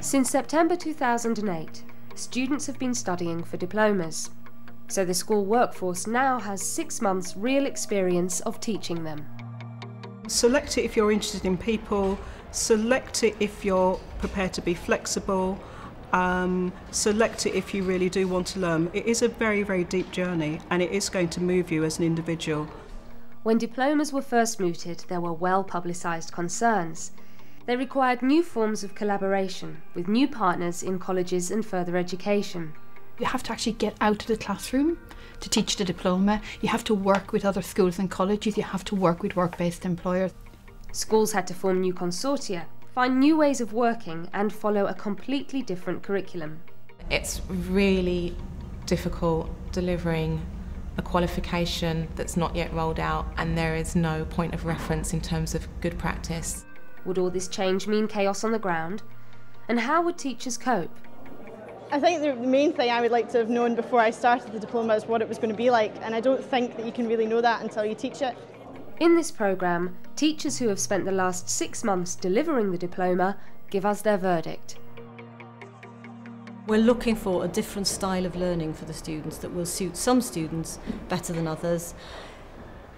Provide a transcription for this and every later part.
Since September 2008, students have been studying for diplomas, so the school workforce now has 6 months real experience of teaching them. Select it if you're interested in people, select it if you're prepared to be flexible, select it if you really do want to learn. It is a very, very deep journey and it is going to move you as an individual. When diplomas were first mooted, there were well-publicised concerns. They required new forms of collaboration with new partners in colleges and further education. You have to actually get out of the classroom to teach the diploma. You have to work with other schools and colleges. You have to work with work-based employers. Schools had to form new consortia, find new ways of working and follow a completely different curriculum. It's really difficult delivering a qualification that's not yet rolled out and there is no point of reference in terms of good practice. Would all this change mean chaos on the ground? And how would teachers cope? I think the main thing I would like to have known before I started the diploma is what it was going to be like, and I don't think that you can really know that until you teach it. In this programme, teachers who have spent the last 6 months delivering the diploma give us their verdict. We're looking for a different style of learning for the students that will suit some students better than others.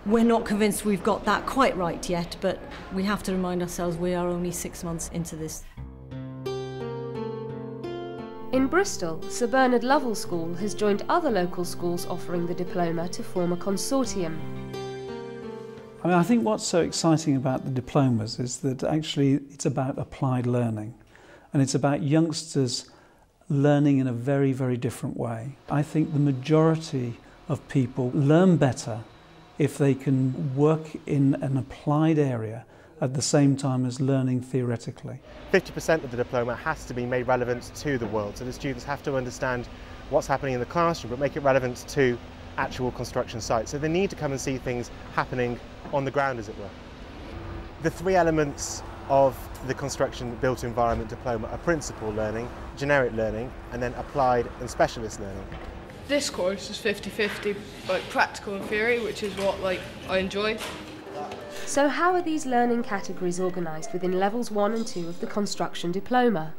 We're not convinced we've got that quite right yet, but we have to remind ourselves we are only 6 months into this. In Bristol, Sir Bernard Lovell School has joined other local schools offering the diploma to form a consortium. I think what's so exciting about the diplomas is that actually it's about applied learning, and it's about youngsters learning in a very, very different way. I think the majority of people learn better if they can work in an applied area at the same time as learning theoretically. 50% of the diploma has to be made relevant to the world, so the students have to understand what's happening in the classroom but make it relevant to actual construction sites. So they need to come and see things happening on the ground, as it were. The 3 elements of the construction built environment diploma are principal learning, generic learning and then applied and specialist learning. This course is 50-50, practical and theory, which is what I enjoy. So how are these learning categories organised within levels 1 and 2 of the construction diploma?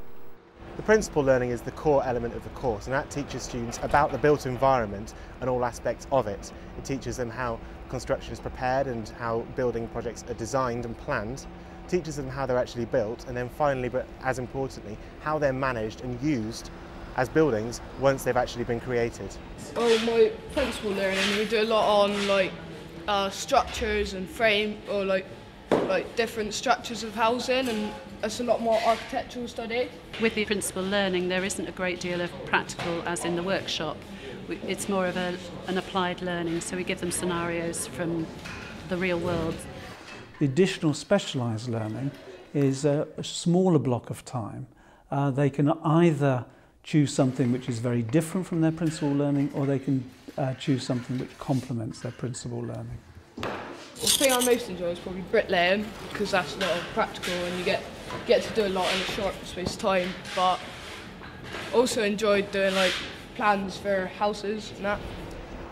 The principal learning is the core element of the course, and that teaches students about the built environment and all aspects of it. It teaches them how construction is prepared and how building projects are designed and planned, teaches them how they're actually built, and then finally, but as importantly, how they're managed and used as buildings once they've actually been created. Oh, my principal learning, we do a lot on structures and frame, or like different structures of housing, and it's a lot more architectural study. With the principal learning, there isn't a great deal of practical as in the workshop. It's more of an applied learning, so we give them scenarios from the real world. The additional specialised learning is a smaller block of time. They can either choose something which is very different from their principal learning, or they can choose something which complements their principal learning. The thing I most enjoy is probably bricklaying, because that's a lot of practical and you get to do a lot in a short space of time, but also enjoyed doing plans for houses and that.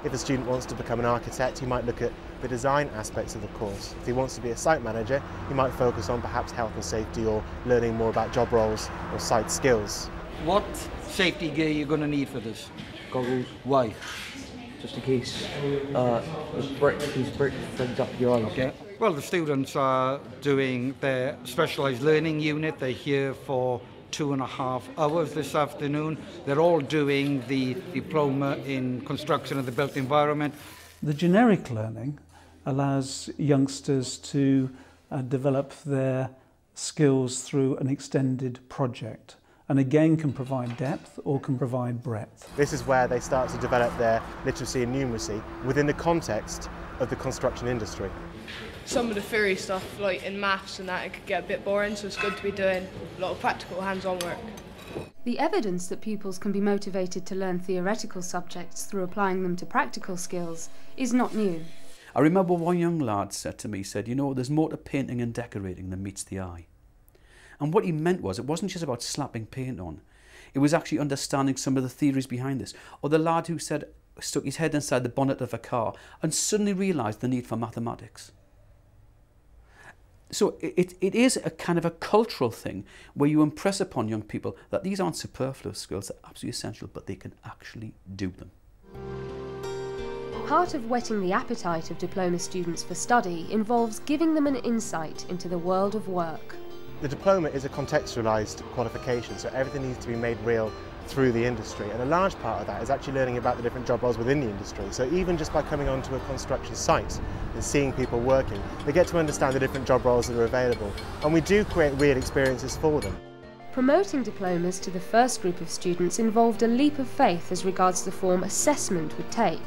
If a student wants to become an architect, he might look at the design aspects of the course. If he wants to be a site manager, he might focus on perhaps health and safety or learning more about job roles or site skills. What safety gear are you going to need for this? Goggles. Why? Just in case these brick things up your eyes. Okay. Well, the students are doing their specialised learning unit. They're here for 2.5 hours this afternoon. They're all doing the diploma in construction of the built environment. The generic learning allows youngsters to develop their skills through an extended project, and again can provide depth or can provide breadth. This is where they start to develop their literacy and numeracy within the context of the construction industry. Some of the theory stuff, like in maths and that, it could get a bit boring, so it's good to be doing a lot of practical hands-on work. The evidence that pupils can be motivated to learn theoretical subjects through applying them to practical skills is not new. I remember one young lad said to me, you know, there's more to painting and decorating than meets the eye. And what he meant was, it wasn't just about slapping paint on. It was actually understanding some of the theories behind this. Or the lad who stuck his head inside the bonnet of a car and suddenly realised the need for mathematics. So it is a kind of a cultural thing where you impress upon young people that these aren't superfluous skills, they're absolutely essential, but they can actually do them. Part of whetting the appetite of diploma students for study involves giving them an insight into the world of work. The diploma is a contextualised qualification, so everything needs to be made real through the industry, and a large part of that is actually learning about the different job roles within the industry. So even just by coming onto a construction site and seeing people working, they get to understand the different job roles that are available, and we do create real experiences for them. Promoting diplomas to the first group of students involved a leap of faith as regards the form assessment would take.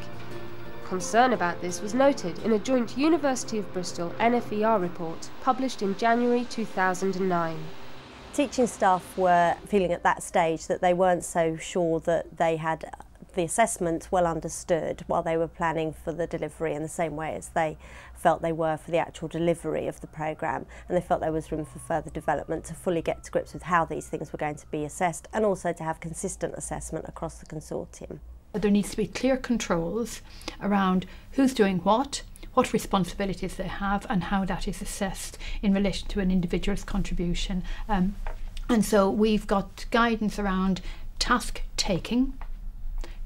Concern about this was noted in a joint University of Bristol NFER report published in January 2009. Teaching staff were feeling at that stage that they weren't so sure that they had the assessment well understood while they were planning for the delivery in the same way as they felt they were for the actual delivery of the programme, and they felt there was room for further development to fully get to grips with how these things were going to be assessed and also to have consistent assessment across the consortium. There needs to be clear controls around who's doing what responsibilities they have and how that is assessed in relation to an individual's contribution. And so we've got guidance around task taking,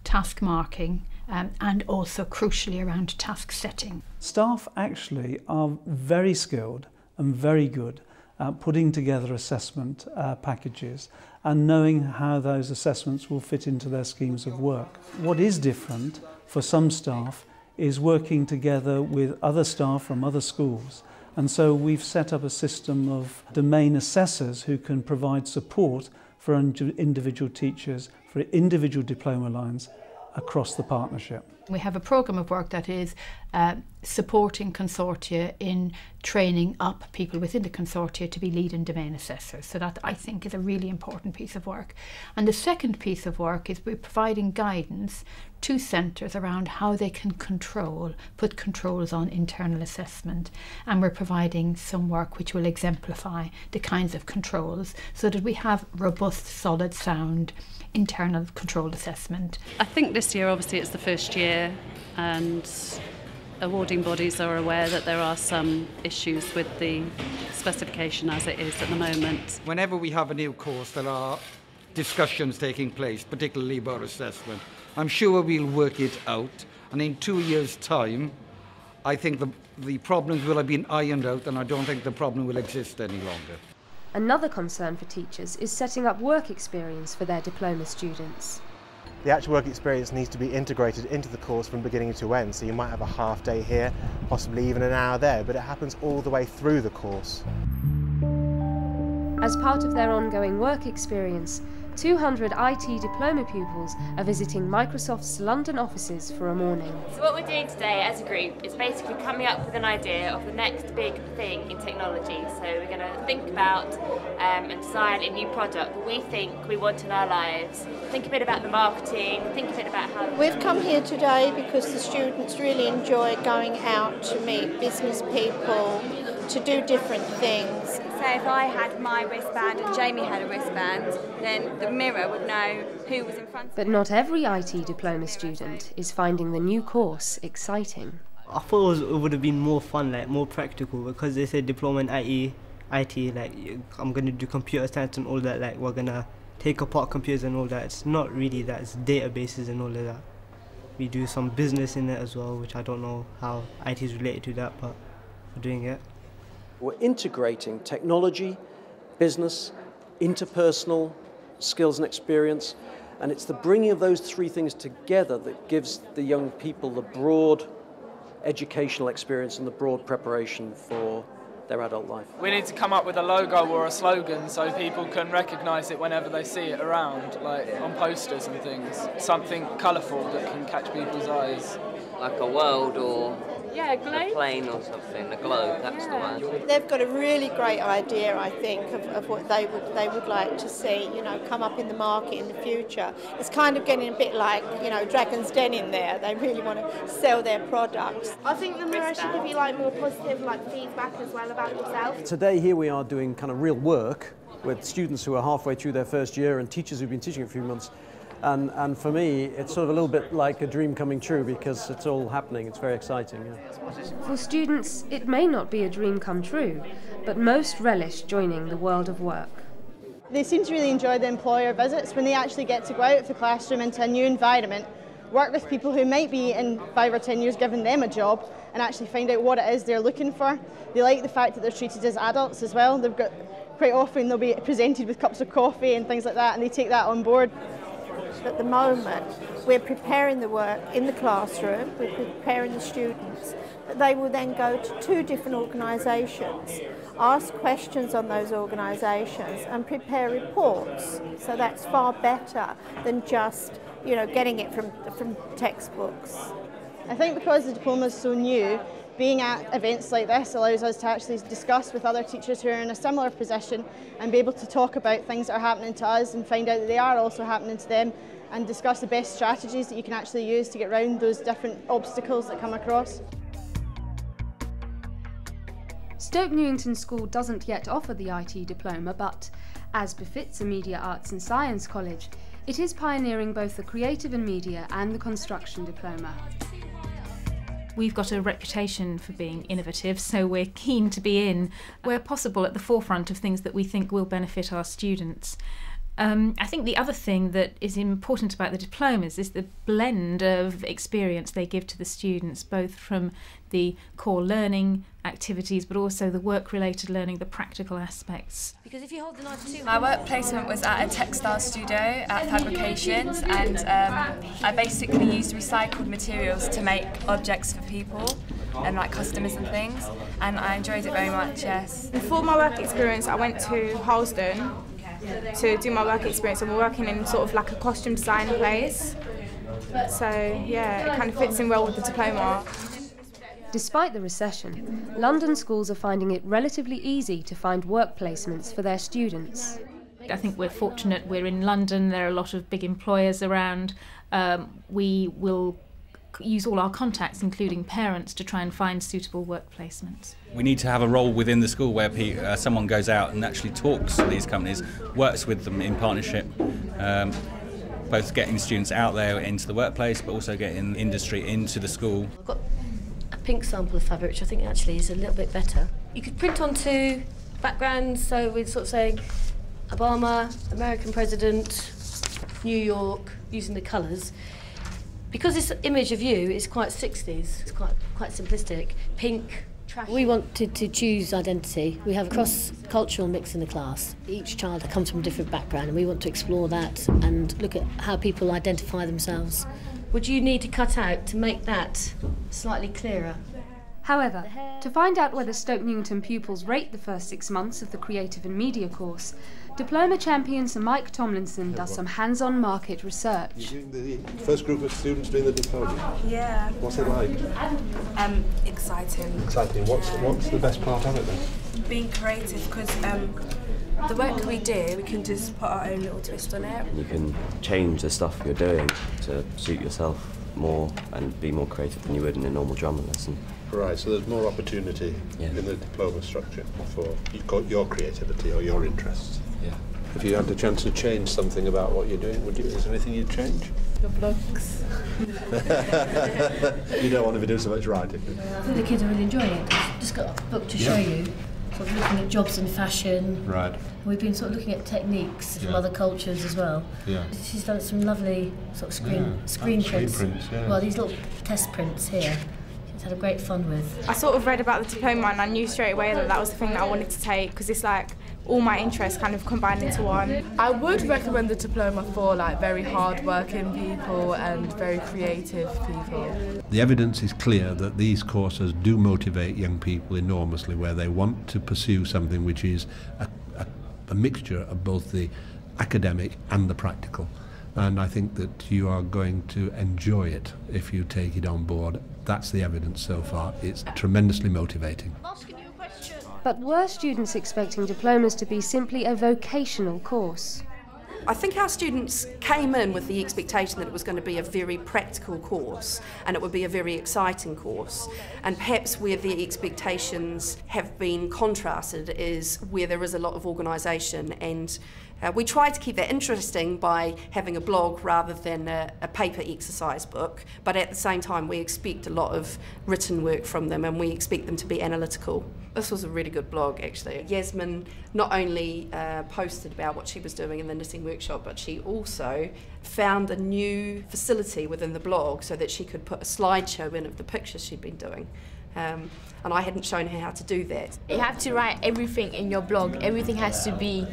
task marking, and also crucially around task setting. Staff actually are very skilled and very good at putting together assessment packages and knowing how those assessments will fit into their schemes of work. What is different for some staff is working together with other staff from other schools, and so we've set up a system of domain assessors who can provide support for individual teachers, for individual diploma lines across the partnership. We have a programme of work that is supporting consortia in training up people within the consortia to be lead and domain assessors. So that, I think, is a really important piece of work. And the second piece of work is we're providing guidance to centres around how they can put controls on internal assessment. And we're providing some work which will exemplify the kinds of controls so that we have robust, solid, sound internal controlled assessment. I think this year, obviously, it's the first year, and awarding bodies are aware that there are some issues with the specification as it is at the moment. Whenever we have a new course, there are discussions taking place, particularly about assessment. I'm sure we'll work it out, and in 2 years' time, I think the problems will have been ironed out, and I don't think the problem will exist any longer. Another concern for teachers is setting up work experience for their diploma students. The actual work experience needs to be integrated into the course from beginning to end, so you might have a half day here, possibly even an hour there, but it happens all the way through the course. As part of their ongoing work experience, 200 IT diploma pupils are visiting Microsoft's London offices for a morning. So what we're doing today as a group is basically coming up with an idea of the next big thing in technology. So we're going to think about and design a new product that we think we want in our lives. Think a bit about the marketing, think a bit about how... We've come here today because the students really enjoy going out to meet business people, to do different things. So if I had my wristband and Jamie had a wristband, then the mirror would know who was in front of me. But not every IT diploma student is finding the new course exciting. I thought it would have been more fun, like more practical, because they said diploma in IT, like I'm going to do computer science and all that, like we're going to take apart computers and all that. It's not really that, it's databases and all of that. We do some business in it as well, which I don't know how IT is related to that, but we're doing it. We're integrating technology, business, interpersonal skills and experience, and it's the bringing of those three things together that gives the young people the broad educational experience and the broad preparation for their adult life. We need to come up with a logo or a slogan so people can recognise it whenever they see it around, like on posters and things. Something colourful that can catch people's eyes. Like a world or a globe. A plane or something, a globe, that's the one. They've got a really great idea, I think, of what they would like to see, you know, come up in the market in the future. It's kind of getting a bit like, you know, Dragon's Den in there. They really want to sell their products. I think the mirror should give you like more positive feedback as well about yourself. Today here we are doing kind of real work with students who are halfway through their first year and teachers who've been teaching a few months, And for me, it's sort of a little bit like a dream coming true because it's all happening. It's very exciting. Yeah. For students, it may not be a dream come true, but most relish joining the world of work. They seem to really enjoy the employer visits when they actually get to go out of the classroom into a new environment, work with people who might be in 5 or 10 years giving them a job and actually find out what it is they're looking for. They like the fact that they're treated as adults as well. They've got, quite often they'll be presented with cups of coffee and things like that, and they take that on board. At the moment, we're preparing the work in the classroom, we're preparing the students, but they will then go to 2 different organisations, ask questions on those organisations and prepare reports. So that's far better than just, you know, getting it from textbooks. I think because the diploma is so new, being at events like this allows us to actually discuss with other teachers who are in a similar position and be able to talk about things that are happening to us and find out that they are also happening to them, and discuss the best strategies that you can actually use to get around those different obstacles that come across. Stoke Newington School doesn't yet offer the IT diploma, but, as befits a media arts and science college, it is pioneering both the creative and media and the construction diploma. We've got a reputation for being innovative, so we're keen to be where possible, at the forefront of things that we think will benefit our students. I think the other thing that is important about the diplomas is the blend of experience they give to the students, both from the core learning activities but also the work-related learning, the practical aspects. Because if you hold the 92, my work placement was at a textile studio at Fabrications, and I basically used recycled materials to make objects for people and like customers and things, and I enjoyed it very much, yes. Before my work experience, I went to Harlesden to do my work experience, and we're working in sort of like a costume design place. So yeah, it kind of fits in well with the diploma. Despite the recession, London schools are finding it relatively easy to find work placements for their students. I think we're fortunate we're in London, there are a lot of big employers around. We will use all our contacts, including parents, to try and find suitable work placements. We need to have a role within the school where someone goes out and actually talks to these companies, works with them in partnership, both getting students out there into the workplace but also getting industry into the school. I've got a pink sample of fabric which I think actually is a little bit better. You could print onto backgrounds, so we're sort of saying Obama, American president, New York, using the colours. Because this image of you is quite 60s, it's quite simplistic, pink, trash. We wanted to choose identity. We have a cross-cultural mix in the class. Each child comes from a different background, and we want to explore that and look at how people identify themselves. Would you need to cut out to make that slightly clearer? However, to find out whether Stoke Newington pupils rate the first 6 months of the Creative and Media course, Diploma champion Sir Mike Tomlinson does some hands-on market research. You're doing the first group of students doing the diploma? Yeah. What's it like? Exciting. Exciting. What's the best part of it then? Being creative, because the work we do, we can just put our own little twist on it. You can change the stuff you're doing to suit yourself more and be more creative than you would in a normal drama lesson. Right, so there's more opportunity in the diploma structure for your creativity or your interests. Yeah. If you had the chance to change something about what you're doing, is there anything you'd change? The books. You don't want to be doing so much writing. I think the kids are really enjoying it. I've just got a book to show you, sort of looking at jobs and fashion. Right. We've been sort of looking at techniques from other cultures as well. Yeah. She's done some lovely sort of screen prints. Yeah. Well, these little test prints here. She's had a great fun with. I sort of read about the diploma and I knew straight away that that was the thing that I wanted to take, because it's like all my interests kind of combined into one. I would recommend the diploma for like very hard-working people and very creative people. The evidence is clear that these courses do motivate young people enormously, where they want to pursue something which is a mixture of both the academic and the practical. And I think that you are going to enjoy it if you take it on board. That's the evidence so far. It's tremendously motivating. But were students expecting diplomas to be simply a vocational course? I think our students came in with the expectation that it was going to be a very practical course and it would be a very exciting course. And perhaps where the expectations have been contrasted is where there is a lot of organisation and We try to keep that interesting by having a blog rather than a paper exercise book, but at the same time we expect a lot of written work from them and we expect them to be analytical. This was a really good blog actually. Yasmin not only posted about what she was doing in the knitting workshop, but she also found a new facility within the blog so that she could put a slideshow in of the pictures she'd been doing. And I hadn't shown her how to do that. You have to write everything in your blog. Everything has to be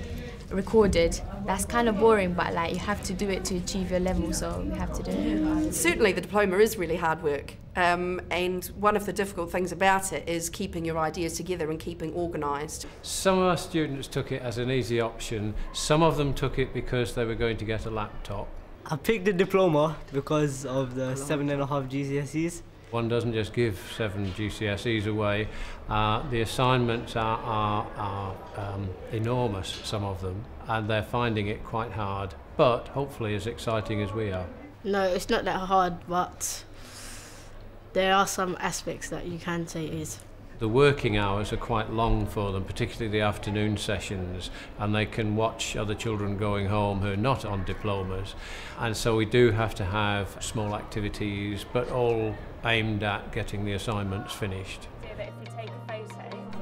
recorded. That's kind of boring, but like you have to do it to achieve your level, so you have to do it. Certainly the diploma is really hard work, and one of the difficult things about it is keeping your ideas together and keeping organised. Some of our students took it as an easy option, some of them took it because they were going to get a laptop. I picked the diploma because of the 7.5 GCSEs. One doesn't just give 7 GCSEs away. The assignments are enormous, some of them, and they're finding it quite hard, but hopefully as exciting as we are. No, it's not that hard, but there are some aspects that you can say is. The working hours are quite long for them, particularly the afternoon sessions, and they can watch other children going home who are not on diplomas. And so we do have to have small activities, but all aimed at getting the assignments finished.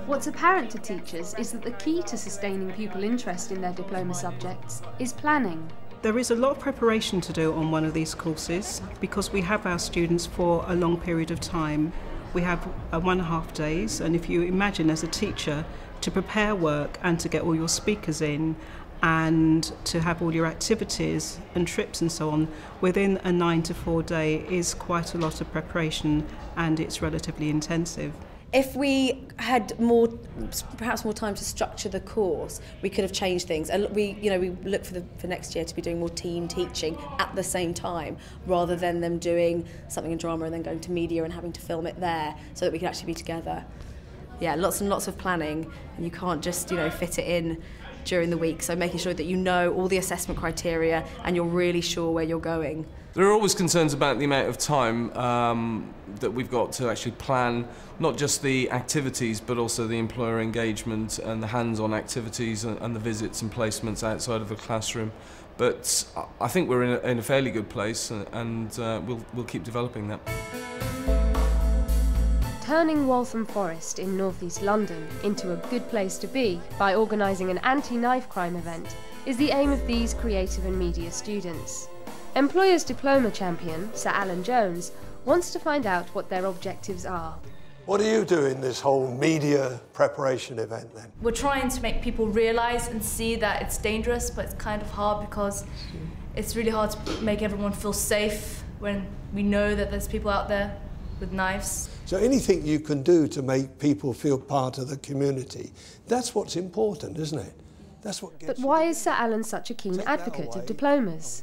What's apparent to teachers is that the key to sustaining pupil interest in their diploma subjects is planning. There is a lot of preparation to do on one of these courses because we have our students for a long period of time. We have 1.5 days, and if you imagine as a teacher to prepare work and to get all your speakers in and to have all your activities and trips and so on within a 9 to 4 day is quite a lot of preparation, and it's relatively intensive. If we had perhaps more time to structure the course, we could have changed things. And we look for next year to be doing more team teaching at the same time, rather than them doing something in drama and then going to media and having to film it there, so that we can actually be together. Yeah, lots and lots of planning, and you can't just fit it in during the week. So making sure that you know all the assessment criteria and you're really sure where you're going. There are always concerns about the amount of time that we've got to actually plan not just the activities but also the employer engagement and the hands-on activities and the visits and placements outside of the classroom. But I think we're in a fairly good place, and we'll keep developing that. Turning Waltham Forest in north-east London into a good place to be by organising an anti-knife crime event is the aim of these creative and media students. Employers Diploma champion, Sir Alan Jones, wants to find out what their objectives are. What do you do in this whole media preparation event then? We're trying to make people realise and see that it's dangerous, but it's kind of hard because it's really hard to make everyone feel safe when we know that there's people out there with knives. So anything you can do to make people feel part of the community, that's what's important, isn't it? That's what gets. But why is Sir Alan such a keen advocate of diplomas?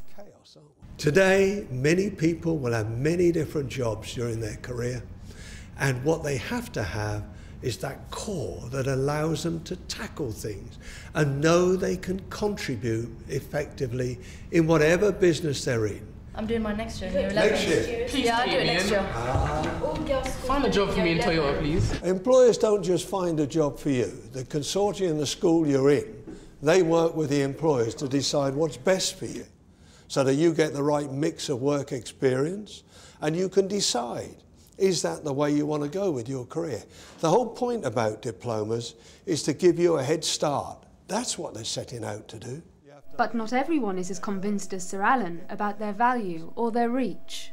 Today, many people will have many different jobs during their career, and what they have to have is that core that allows them to tackle things and know they can contribute effectively in whatever business they're in. I'm doing my next year in year 11. Next year? Yeah, I'll do it next year. Find a job for me in Toyota, please. Employers don't just find a job for you. The consortia in the school you're in, they work with the employers to decide what's best for you, so that you get the right mix of work experience and you can decide, is that the way you want to go with your career? The whole point about diplomas is to give you a head start. That's what they're setting out to do. But not everyone is as convinced as Sir Alan about their value or their reach.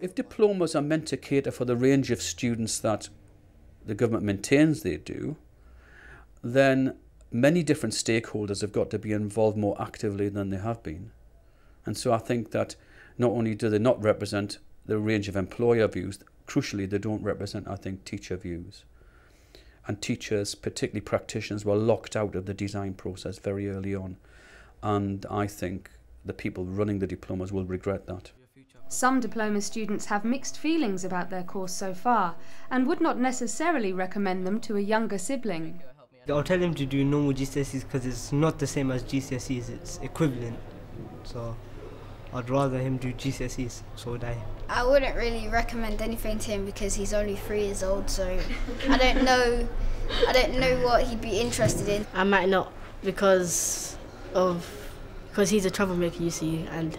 If diplomas are meant to cater for the range of students that the government maintains they do, then many different stakeholders have got to be involved more actively than they have been. And so I think that not only do they not represent the range of employer views, crucially they don't represent, I think, teacher views. And teachers, particularly practitioners, were locked out of the design process very early on. And I think the people running the diplomas will regret that. Some diploma students have mixed feelings about their course so far and would not necessarily recommend them to a younger sibling. I'll tell him to do normal GCSEs because it's not the same as GCSEs, it's equivalent. So I'd rather him do GCSEs, so would I. I wouldn't really recommend anything to him because he's only 3 years old, so I don't know what he'd be interested in. I might not, because because he's a troublemaker, you see, and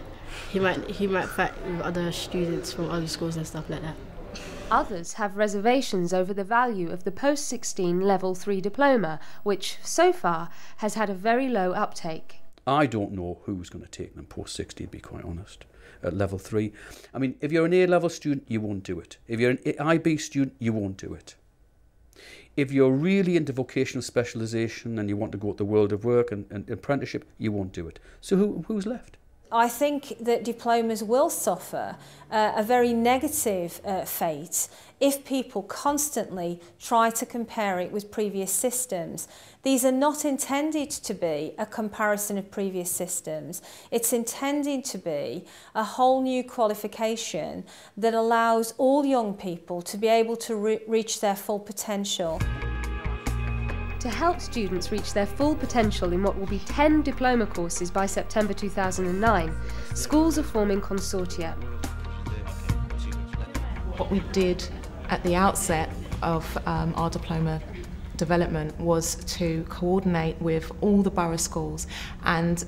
he might fight with other students from other schools and stuff like that. Others have reservations over the value of the post-16 Level 3 diploma, which, so far, has had a very low uptake. I don't know who's going to take them post-16, to be quite honest, at Level 3. I mean, if you're an A-level student, you won't do it. If you're an IB student, you won't do it. If you're really into vocational specialisation and you want to go to the world of work and apprenticeship, you won't do it. So who's left? I think that diplomas will suffer a very negative fate if people constantly try to compare it with previous systems. These are not intended to be a comparison of previous systems. It's intended to be a whole new qualification that allows all young people to be able to reach their full potential. To help students reach their full potential in what will be 10 diploma courses by September 2009, schools are forming consortia. What we did at the outset of our diploma development was to coordinate with all the borough schools and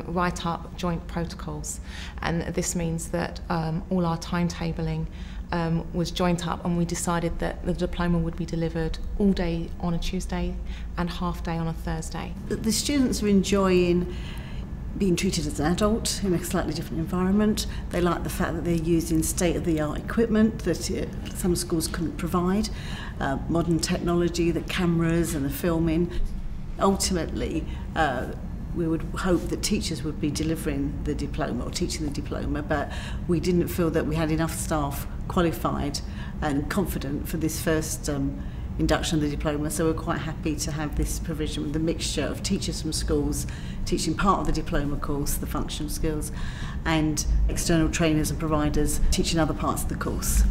write up joint protocols. And this means that all our timetabling was joined up, and we decided that the diploma would be delivered all day on a Tuesday and half day on a Thursday. The students are enjoying being treated as an adult in a slightly different environment. They like the fact that they're using state-of-the-art equipment that some schools couldn't provide, modern technology, the cameras and the filming. Ultimately, we would hope that teachers would be delivering the diploma or teaching the diploma, but we didn't feel that we had enough staff qualified and confident for this first induction of the diploma, so we're quite happy to have this provision with the mixture of teachers from schools teaching part of the diploma course, the functional skills, and external trainers and providers teaching other parts of the course.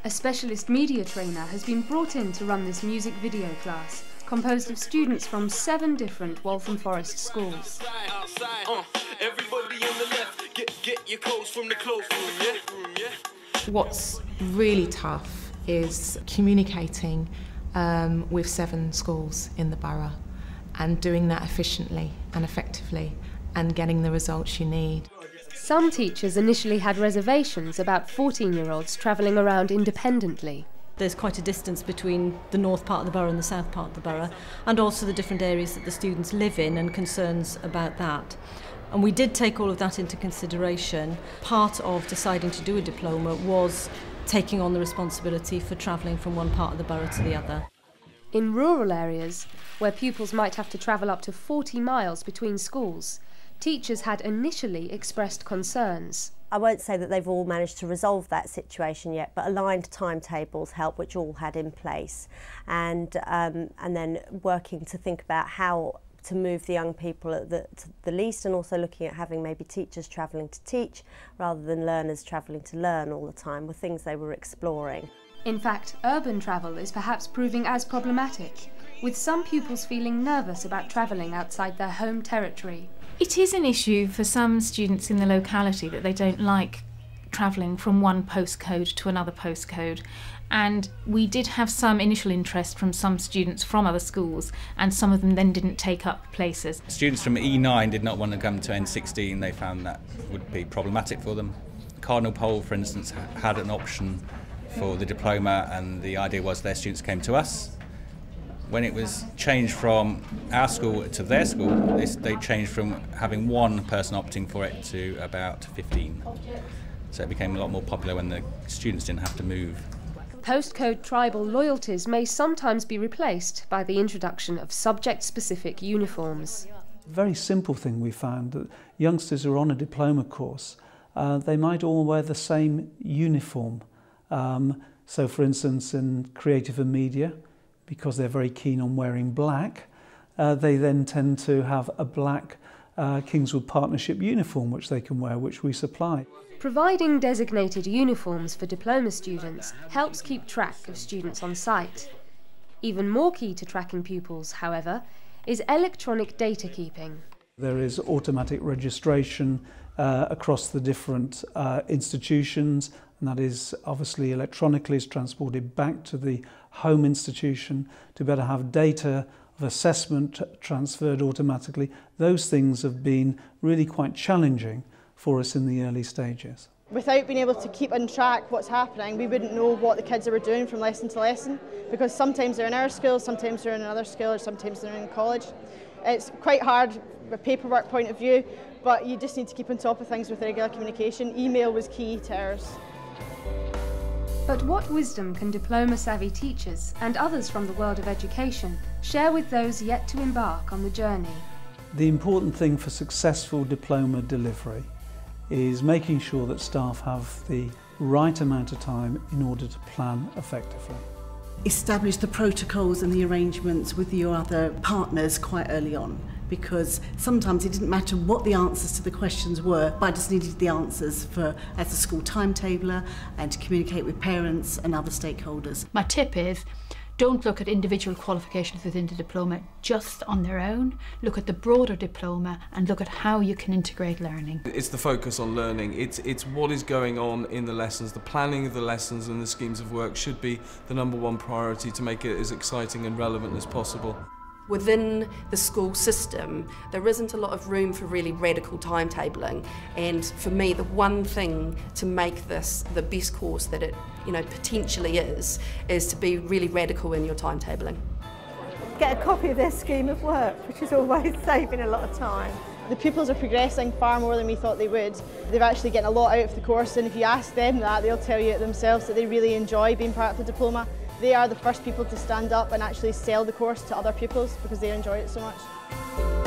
A specialist media trainer has been brought in to run this music video class, composed of students from 7 different Waltham Forest schools. What's really tough is communicating with 7 schools in the borough and doing that efficiently and effectively and getting the results you need. Some teachers initially had reservations about 14-year-olds travelling around independently. There's quite a distance between the north part of the borough and the south part of the borough, and also the different areas that the students live in and concerns about that. And we did take all of that into consideration. Part of deciding to do a diploma was taking on the responsibility for travelling from one part of the borough to the other. In rural areas, where pupils might have to travel up to 40 miles between schools, teachers had initially expressed concerns. I won't say that they've all managed to resolve that situation yet, but aligned timetables help, which all had in place, and then working to think about how to move the young people at the least, and also looking at having maybe teachers travelling to teach rather than learners travelling to learn all the time were things they were exploring. In fact, urban travel is perhaps proving as problematic, with some pupils feeling nervous about travelling outside their home territory. It is an issue for some students in the locality that they don't like travelling from one postcode to another postcode, and we did have some initial interest from some students from other schools, and some of them then didn't take up places. Students from E9 did not want to come to N16. They found that would be problematic for them. Cardinal Pole, for instance, had an option for the diploma, and the idea was their students came to us. When it was changed from our school to their school, they changed from having one person opting for it to about 15. So it became a lot more popular when the students didn't have to move. Postcode tribal loyalties may sometimes be replaced by the introduction of subject-specific uniforms. A very simple thing we found, that youngsters who are on a diploma course, they might all wear the same uniform. So for instance, in creative and media, because they're very keen on wearing black, they then tend to have a black Kingswood Partnership uniform which they can wear, which we supply. Providing designated uniforms for diploma students helps keep track of students on site. Even more key to tracking pupils, however, is electronic data keeping. There is automatic registration across the different institutions, and that is obviously electronically is transported back to the home institution to be able to have data of assessment transferred automatically. Those things have been really quite challenging for us in the early stages. Without being able to keep on track what's happening, we wouldn't know what the kids are doing from lesson to lesson, because sometimes they're in our school, sometimes they're in another school, or sometimes they're in college. It's quite hard from a paperwork point of view, but you just need to keep on top of things with regular communication. Email was key to ours. But what wisdom can diploma-savvy teachers and others from the world of education share with those yet to embark on the journey? The important thing for successful diploma delivery is making sure that staff have the right amount of time in order to plan effectively. Establish the protocols and the arrangements with your other partners quite early on, because sometimes it didn't matter what the answers to the questions were, but I just needed the answers as a school timetabler and to communicate with parents and other stakeholders. My tip is, don't look at individual qualifications within the diploma just on their own. Look at the broader diploma and look at how you can integrate learning. It's the focus on learning. It's what is going on in the lessons. The planning of the lessons and the schemes of work should be the #1 priority to make it as exciting and relevant as possible. Within the school system, there isn't a lot of room for really radical timetabling, and for me the one thing to make this the best course that it potentially is to be really radical in your timetabling. Get a copy of their scheme of work, which is always saving a lot of time. The pupils are progressing far more than we thought they would. They're actually getting a lot out of the course, and if you ask them that, they'll tell you it themselves that they really enjoy being part of the diploma. They are the first people to stand up and actually sell the course to other pupils because they enjoy it so much.